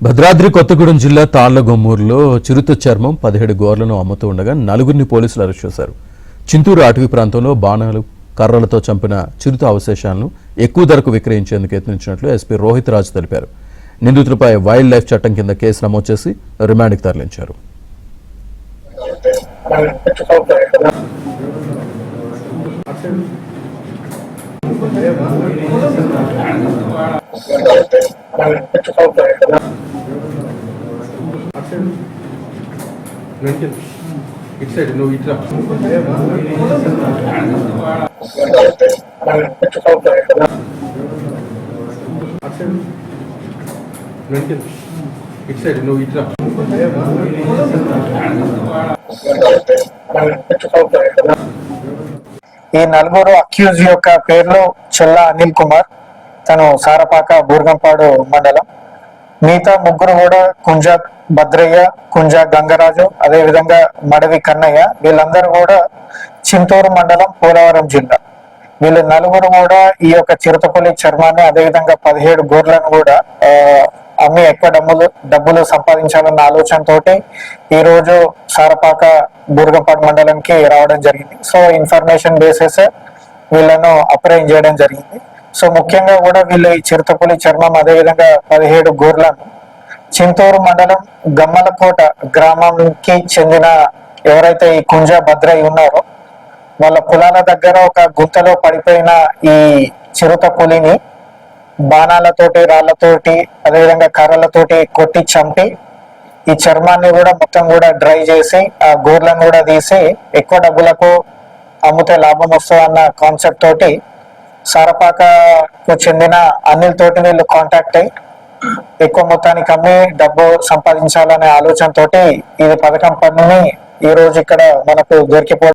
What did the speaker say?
భద్రాద్రి కొత్తగూడెం జిల్లా తాళ్లగొమ్మూరులో చిరుత చర్మం 17 గోర్లను అమ్ముతూ ఉండగా నలుగురిని పోలీసులు అరెస్ట్ చేశారు. చింతూరు అటవీ ప్రాంతంలో బాణాలు కర్రలతో చంపిన చిరుత అవశేషాలను ఎక్కువ ధరకు విక్రయించేందుకు యత్నించినట్లు ఎస్పీ రోహిత్ రాజ్ తెలిపారు. నిందితులపై వైల్డ్ లైఫ్ చట్టం కింద కేసు నమోదు చేసి రిమాండ్కి తరలించారు. ఇటు సైడ్ నువ్వు ఇట్లా ఇటు సైడ్ నువ్వు ఇట్లా ఈ నలుగురు అక్యూజ్ యొక్క పేర్లు చెల్లా అనిల్ కుమార్, తను సారపాక బూర్గంపాడు మండలం. మిగతా ముగ్గురు కూడా కుంజా భద్రయ్య, కుంజా గంగరాజు, అదే విధంగా మడవి కన్నయ్య. వీళ్ళందరూ కూడా చింతూరు మండలం, పోలవరం జిల్లా. వీళ్ళు నలుగురు కూడా ఈ యొక్క చిరుతపులి చర్మాన్ని, అదే విధంగా 17 గోర్లను కూడా అమ్మి ఎక్కువ డబ్బులు సంపాదించాలన్న ఆలోచనతోటి ఈ రోజు సారపాక బూర్గంపాడు మండలంకి రావడం జరిగింది. సో ఇన్ఫర్మేషన్ బేసిస్ వీళ్ళను అప్రైజ్ చేయడం జరిగింది. సో ముఖ్యంగా కూడా వీళ్ళు ఈ చిరుతపులి చర్మం, అదే విధంగా 17 గోర్లను చింతూరు మండలం గమ్మలకోట గ్రామంకి చెందిన ఎవరైతే ఈ కుంజా భద్రయ్య ఉన్నారో వాళ్ళ పొలాల దగ్గర ఒక గుంతలో పడిపోయిన ఈ చిరుత పులిని బాణాలతోటి, రాళ్లతోటి, అదేవిధంగా కర్రలతోటి కొట్టి చంపి ఈ చర్మాన్ని కూడా మొత్తం కూడా డ్రై చేసి ఆ గోర్లను కూడా తీసి ఎక్కువ డబ్బులకు అమ్మితే లాభం వస్తుంది అన్న కాన్సెప్ట్ తోటి సారపాకకు చెందిన అనిల్ తోటి వీళ్ళు కాంటాక్ట్ అయ్యి ఎక్కువ మొత్తానికి అమ్మి డబ్బు సంపాదించాలనే ఆలోచనతోటి ఇది పథకం పనిని ఈ రోజు ఇక్కడ మనకు దొరికిపోవడం